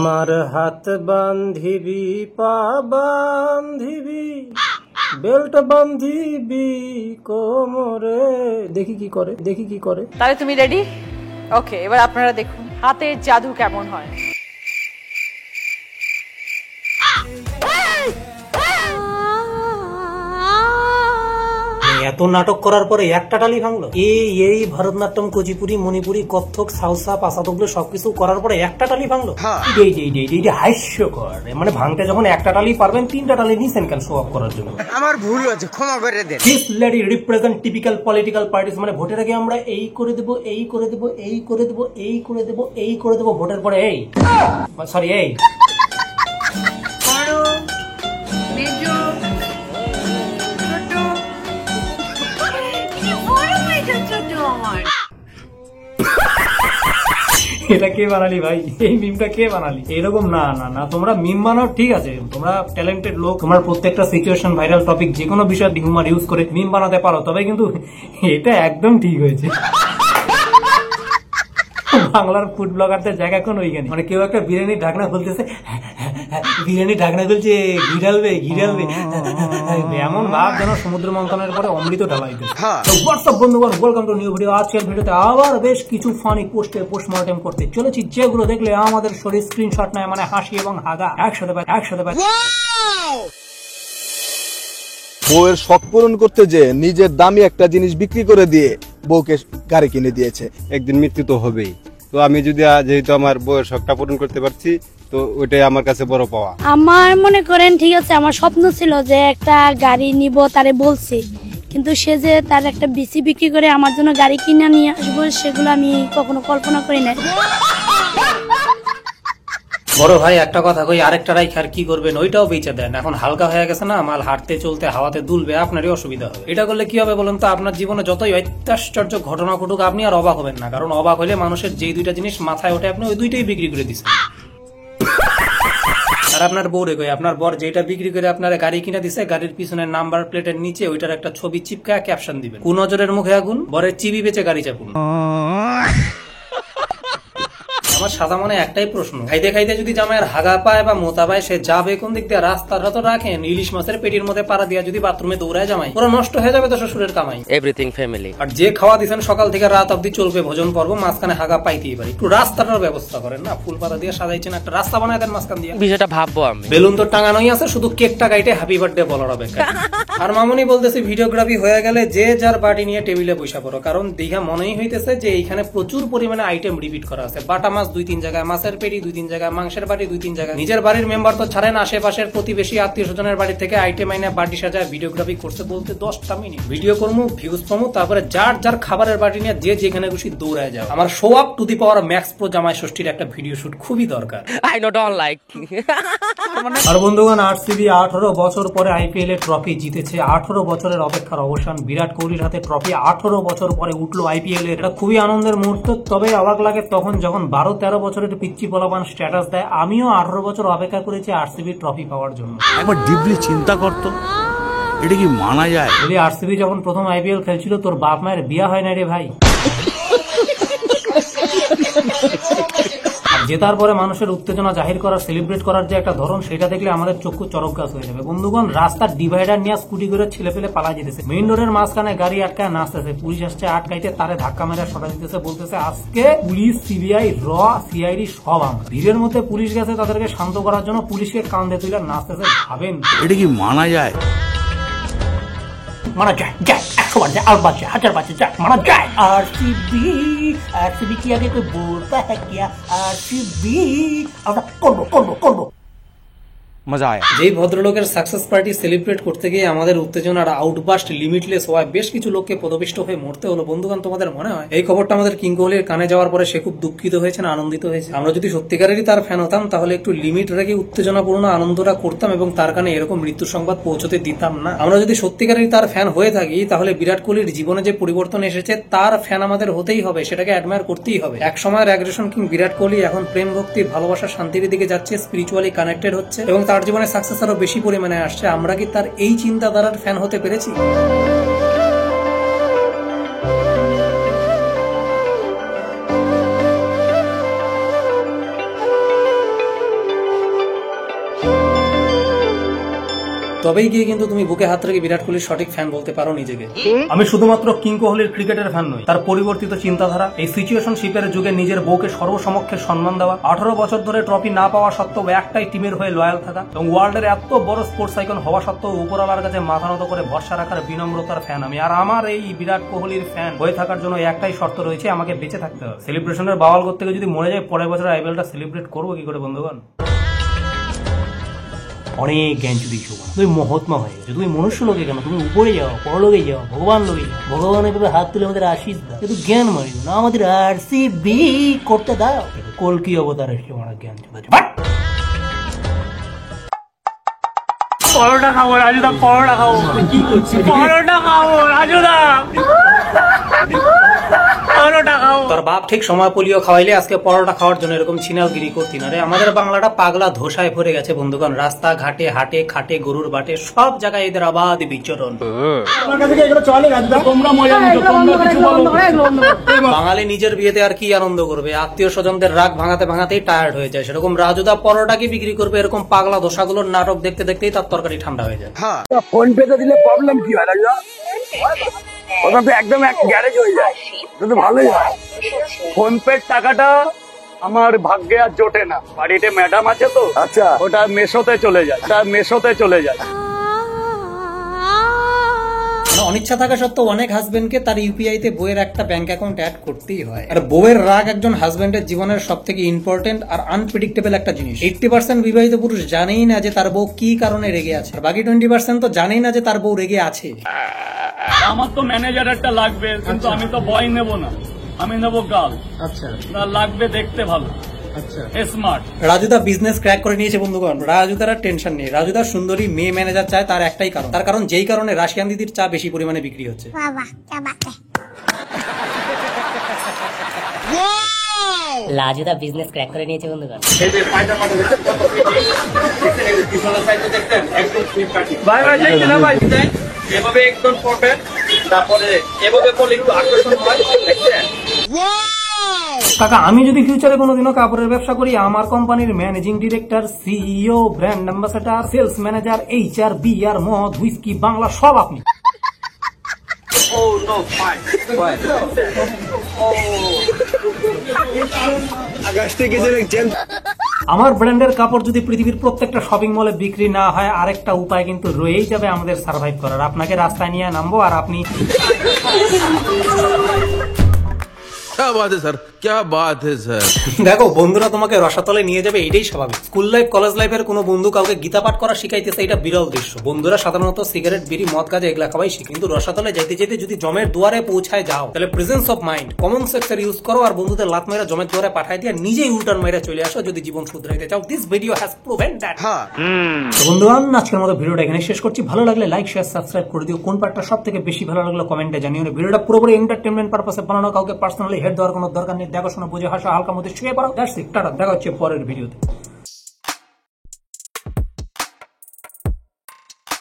আমার হাত বান্ধিবি, পা বান্ধিবি, বেল্ট বান্ধিবি কোমরে। দেখি কি করে, দেখি কি করে। তাহলে তুমি রেডি? ওকে, এবার আপনারা দেখুন হাতের জাদু কেমন হয়। এত নাটক করার পরে একটা টালি ভাঙলো? এই ভরতনাট্যম, কুচিপুরি, মণিপুরি, কত্থক, সাউসা, পাসাতগুলো সবকিছু করার পরে একটা টালি ভাঙলো? হাস্যকর। মানে ভাঙতে যখন একটা টালি পারবেন, তিনটা টালি নিছেন কেন শো অফ করার জন্য? আমার ভুল হয়েছে, ক্ষমা করে দেন। This lady represent typical political parties. মানে ভোটের আগে আমরা এই করে দেবো, এই করে দেবো, এই করে দেবো, এই করে দেবো, এই করে দেবো, ভোটের পরে এই সরি এই এটা কে বানালি ভাই? এই মিমটা কে বানালি? এরকম না না না, তোমরা মিম বানাও ঠিক আছে, তোমরা ট্যালেন্টেড লোক, তোমার প্রত্যেকটা সিচুয়েশন, ভাইরাল টপিক, যে কোনো বিষয়ে হিউমার ইউজ করে মিম বানাতে পারো, তবে কিন্তু এটা একদম ঠিক হয়েছে। বাংলার ফুড ব্লগারদের জায়গা কোন ওইখানে? মানে কেউ একটা বিরিয়ানি ঢাকনা খুলতেছে, বিরিয়ানি ঢাকনা খুলছে, ঘিরালবে ঘিরালবে, এমন ভাব যেন সমুদ্র মন্থনের পরে অমৃত ঢালাইতেছে। হোয়াটসঅ্যাপ বন্ধুগণ, ওয়েলকাম টু নিউ ভিডিও। আজকের ভিডিওতে আবার বেশ কিছু ফানি পোস্টমর্টেম করতে চলেছি, যেগুলো দেখলে আমাদের শরীর স্ক্রিনশট নেয়, মানে হাসি এবং হাগা একসাথে পায়। বউয়ের শখ পূরণ করতে যে নিজের দামি একটা জিনিস বিক্রি করে দিয়ে বউকে গাড়ি কিনে দিয়েছে। একদিন মৃত্যু তো হবেই, তো আমি যদি যেহেতু আমার বউয়ের শখটা পূরণ করতে পারছি, তো ওইটাই আমার কাছে বড় পাওয়া। আমার মনে করেন ঠিক আছে, আমার স্বপ্ন ছিল যে একটা গাড়ি নিব, তারে বলছি, কিন্তু সে যে তার একটা বিসি বিক্রি করে আমার জন্য গাড়ি কিনে নিয়ে আসবো, সেগুলো আমি কখনো কল্পনা করি না। বড় ভাই একটা কথা কই, আরেকটা রাইখ আর কি করবেন? ওইটাও বেচে দেন। এখন হালকা হয়ে গেছে না মাল, হাঁটতে চলতে হাওয়াতে দুলবে, আপনারই অসুবিধা হবে। এটা করলে কি হবে বলুন তো? আপনার জীবনে যতই অত্যাশ্চর্য ঘটনা ঘটুক, আপনি আর অবাক হবেন না, কারণ অবাক হলে মানুষের যেই দুইটা জিনিস মাথায় ওঠে, আপনি ওই দুইটাই বিক্রি করে দিচ্ছেন। আর আপনার বউরে কই, আপনার বর যেটা বিক্রি করে আপনার গাড়ি কিনে দিছে, গাড়ির পিছনের নাম্বার প্লেটের নিচে ওইটার একটা ছবি চিপকায় ক্যাপশন দিবেন, কোন নজরের মুখে আগুন, বরের চিবি বেচে গাড়ি চাপুন। আমার সাদা মনে একটাই প্রশ্ন, খাইতে খাইতে যদি জামাইয়ের হাগা পায় বা মোতা পায়, সে যাবে কোন দিক দিয়ে? রাস্তাটা তো রাখেন, ইলিশ মাছের পেটির মধ্যে পাড়া দিয়া যদি বাথরুমে দৌড়ায় জামাই, পুরো নষ্ট হয়ে যাবে তো শ্বশুরের কামাই। Everything family. আর যে খাওয়া দিচ্ছেন সকাল থেকে রাত অব্দি চলবে ভোজন পর্ব, মাঝখানে হাগা পাইতেই পারি, একটু রাস্তাটার ব্যবস্থা করেন না? ফুল পাতা দিয়ে সাজাইছেন, একটা রাস্তা বানায় দেন মাঝখান দিয়ে। বিষয়টা ভাববো আমি। বেলুন তো টাঙানোই আছে, শুধু কেকটা গাইটে হ্যাপি বার্থডে বলার অপেক্ষা। আর মামুনি বলতেছে ভিডিওগ্রাফি হয়ে গেলে যে যার বাটি নিয়ে টেবিলে বসে পড়ো, কারণ দীঘা মনেই হইতেছে যে এইখানে প্রচুর পরিমাণে আইটেম রিপিট করা আছে। বাটা মাছ 2-3 জায়গায়, মাছের পেটি 2-3 জায়গায়, মাংসের বাটি 2-3 জায়গায়। নিজের বাড়ির মেম্বার তো ছাড়েন, আশেপাশের প্রতিবেশী আত্মীয় স্বজনের বাড়ি থেকে আইটেম আইনে বাটি সাজায় ভিডিওগ্রাফি করতে বলতে 10টা মিনিট ভিডিও করবো, ভিউজ পাবো, তারপরে যার যার খাবারের বাটি নিয়ে যে যেখানে খুশি দৌড়ায় যাও। আমার show up to the power max pro জামাই ষষ্ঠীর একটা ভিডিও শুট খুবই দরকার। I know don't like. আর বন্ধুগণ, আরসিবি 18 বছর পরে আইপিএল এর ট্রফি জিতেছে। 18 বছরের অপেক্ষার অবসান, বিরাট কোহলির হাতে ট্রফি 18 বছর পরে উঠলো আইপিএল এর। এটা খুবই আনন্দের মুহূর্ত। তবে অবাক লাগে তখন যখন 12-13 বছরের পিচ্চি পোলাপান স্ট্যাটাস দেয়, আমিও 18 বছর অপেক্ষা করেছি আরসিবি ট্রফি পাওয়ার জন্য। একবার ডিপলি চিন্তা করতো, এটা কি মানা যায়? বলি আরসিবি যখন প্রথম আইপিএল খেলছিল, তোর বাপ মায়ের বিয়া হয় না রে ভাই? জেতার পরে মানুষের উত্তেজনা জাহির করার, সেলিব্রেট করার যে একটা ধরন, সেটা দেখলে আমাদের চক্ষু চরক গাছ হয়ে যাবে। বন্ধুগণ, রাস্তার ডিভাইডার নিয়ে স্কুটি করে ছেলে পেলে পালা যেতেছে, মেইন রোডের মাঝখানে গাড়ি আটকায় নাচতেছে, পুলিশ আসছে আটকাইতে, তারে ধাক্কা মেরে সরা দিতেছে, বলতেছে আজকে পুলিশ, সিবিআই, সিআইডি সব আমরা। ভিড়ের মধ্যে পুলিশ গেছে তাদেরকে শান্ত করার জন্য, পুলিশকে কান্দে তুলে নাচতেছে। ভাবেন এটা কি মানা যায়? মানা যায়, 100 বার যায়, 8 বার যায়, 1000 বার যায়, মানা যায়। आरसीबी की आगे कोई बोलता है क्या? आरसीबी আমরা করবো। মজা আয়া। যেই ভদ্রলোকের সাকসেস পার্টি সেলিব্রেট করতে গিয়ে আমাদের উত্তেজনার আউটবাস্ট লিমিটলেস হওয়ায় বেশ কিছু লোককে পদপিষ্ট হয়ে মরতে হলো। বন্ধুগণ, তোমাদের মনে হয় এই খবরটা আমাদের কিং কোহলির কানে যাওয়ার পরে সে খুব দুঃখিত হয়েছে না আনন্দিত হয়েছে? আমরা যদি সত্যিকারেরই তার ফ্যান হতাম, তাহলে একটু লিমিট রেখে উত্তেজনাপূর্ণ আনন্দটা করতাম এবং তার কানে এরকম মৃত্যুর সংবাদ পৌঁছতে দিতাম না। আমরা যদি সত্যিকারেরই তার ফ্যান হয়ে থাকি, তাহলে বিরাট কোহলির জীবনে যে পরিবর্তন এসেছে, তার ফ্যান আমাদের হতেই হবে, সেটাকে অ্যাডমায়ার করতেই হবে। এক সময়ের অ্যাগ্রেশন কিং বিরাট কোহলি এখন প্রেম, ভক্তি, ভালোবাসা, শান্তির দিকে যাচ্ছে, স্পিরিচুয়ালি কানেক্টেড হচ্ছে এবং তার জীবনে সাকসেস আরো বেশি পরিমাণে আসছে। আমরা কি তার এই চিন্তাধারার ফ্যান হতে পেরেছি? তবেই গিয়ে কিন্তু তুমি বুকে হাত রেখে বিরাট কোহলির সঠিক ফ্যান বলতে পারো নিজেকে। আমি শুধুমাত্র কিং কোহলির ক্রিকেটের ফ্যান নই, তার পরিবর্তিত চিন্তাধারা, এই সিচুয়েশনশিপের যুগে নিজের বউকে সর্বসমক্ষে সম্মান দেওয়া, 18 বছর ধরে ট্রফি না পাওয়া সত্ত্বেও একটাই টিমের হয়ে লয়াল থাকা এবং ওয়ার্ল্ডের এত বড় স্পোর্টস আইকন হওয়া সত্ত্বেও উপরওয়ালার কাছে মাথা নত করে ভরসা রাখার বিনম্রতার ফ্যান আমি। আর আমার এই বিরাট কোহলির ফ্যান হয়ে থাকার জন্য একটাই শর্ত রয়েছে, আমাকে বেঁচে থাকতে হবে। সেলিব্রেশনের বাওয়াল করতে গিয়ে যদি মরে যায়, পরের বছর আইপিএলটা সেলিব্রেট করবো কি করে বন্ধুগণ? অনেক জ্ঞান চুরি শোভা, তুমি মহাত্মা হয়ে গেছো, তুমি মনুষ্য লোকে কেন, তুমি উপরে যাও, পরলোকে যাও, ভগবান লোকে যাও, ভগবান এভাবে হাত তুলে আমাদের আশীষ দাও, কিন্তু জ্ঞান মারি না, আমাদের RCB করতে দাও। কলকি অবতার এসছে আমার জ্ঞান চুরি। পরোটা খাবো রাজুদা, পরোটা খাবো, কি করছি, পরোটা খাবো রাজুদা, পরোটা খাবো। তোর বাপ ঠিক সময় পোলিও খাওয়াইলে আজকে পরোটা খাওয়ার জন্য এরকম ছিনালগিরি করতি না রে। আমাদের বাংলাটা পাগলা ধোসায় ভরে গেছে বন্ধুগণ, রাস্তা ঘাটে, হাটে খাটে, গরুর বাটে, সব জায়গায় এদের আবাদ বিচরণ। বাঙালি নিজের বিয়েতে আর কি আনন্দ করবে, আত্মীয় স্বজনদের রাগ ভাঙাতে ভাঙাতেই টায়ার্ড হয়ে যায়। সেরকম রাজুদা পরোটা কি বিক্রি করবে, এরকম পাগলা ধোসাগুলোর নাটক দেখতে দেখতেই তার তরকারি ঠান্ডা হয়ে যায়। ফোন পেতে দিলে প্রবলেম কি হয় রাজুদা? ওটা তো একদম এক গ্যারেজ হয়ে যায়, তো ভালোই হয়। ফোন পের টাকাটা আমার ভাগ্যে আর জোটে না, বাড়িতে ম্যাডাম আছে তো, আচ্ছা ওটা মেসোতে চলে যায়, অনিচ্ছা থাকা সত্ত্বেও অনেক হাজবেন্ডকে তার ইউপিআই তে বউয়ের একটা ব্যাংক অ্যাকাউন্ট অ্যাড করতেই হয়। আর বউয়ের রাগ একজন হাজবেন্ডের জীবনের সব থেকে ইম্পর্টেন্ট আর আনপ্রেডিক্টেবল একটা জিনিস। 80% বিবাহিত পুরুষ জানেই না যে তার বউ কি কারণে রেগে আছে, আর বাকি 20% তো জানেই না যে তার বউ রেগে আছে। আমার তো ম্যানেজার একটা লাগবে, কিন্তু আমি তো বয় নেব না, আমি নেব গার্ল। আচ্ছা, লাগবে দেখতে ভালো, আচ্ছা স্মার্ট। রাজুদা বিজনেস ক্র্যাক করে নিয়েছে বন্ধুগণ। রাজুদার টেনশন নেই, রাজুদার সুন্দরী মেয়ে ম্যানেজার চায়, তার একটাই কারণ, তার কারণ যেই কারণে রাশিয়ান দিদির চা বেশি পরিমাণে বিক্রি হচ্ছে। রাজুদা বিজনেস ক্র্যাক করে নিয়েছে বন্ধুগণ। এভাবে একদম করবেন, তারপরে এভাবে করলে একটু আকর্ষণ হয়, দেখছেন? কাকা, আমি যদি ফিউচারে কোনোদিনও কাপড়ের ব্যবসা করি, আমার কোম্পানির managing director, CEO, brand ambassador, sales manager, HR, beer, মদ, হুইস্কি, বাংলা সব আপনি। আমার ব্র্যান্ডের কাপড় যদি পৃথিবীর প্রত্যেকটা শপিং মলে বিক্রি না হয়, আরেকটা উপায় কিন্তু রয়েই যাবে আমাদের সার্ভাইভ করার। আপনাকে রাস্তায় নিয়ে নামবো আর আপনি क्या बात है सर, क्या बात है सर। দেখো বন্ধুরা তোমাকে রসাতলে নিয়ে যাবে, এটাই স্বাভাবিক। স্কুল লাইফ, কলেজ লাইফের কোনো বন্ধু কাউকে গীতা পাঠ করা শিখাইতেছে, এটা বিরল দৃশ্য। বন্ধুরা সাধারণত সিগারেট, বিড়ি, মদ, গাঁজা এগুলা খাওয়াই শিখে, কিন্তু রসাতলে যাইতে যেতে যদি জমের দুয়ারে পৌঁছায় যাও, তাহলে প্রেজেন্স অফ মাইন্ড, কমন সেন্সের ইউজ করো আর বন্ধুদের লাত মেরা জমের দুয়ারে পাঠাই দিয়ে নিজেই উল্টান মেরে চলে আসো যদি জীবন শুধরাইতে চাও। This video has proven that. বন্ধুগণ, আজকের মতো ভিডিওটা এখানে শেষ করছি। ভালো লাগলে লাইক, শেয়ার, সাবস্ক্রাইব করে দিও। কোন পার্টটা সব থেকে বেশি ভালো লাগলো কমেন্টে জানিও। ভিডিওটা পুরোপুরি এন্টারটেনমেন্ট পারপাসে বানানো, কাউকে পার্সোনালি হেড দেওয়ার কোনো দরকার নেই। দেখো শোনো বুঝে হাসা, হালকা মধ্যে শুয়ে পড়ো। দ্যাটস ইট, টাটা, দেখা হচ্ছে পরের ভিডিওতে।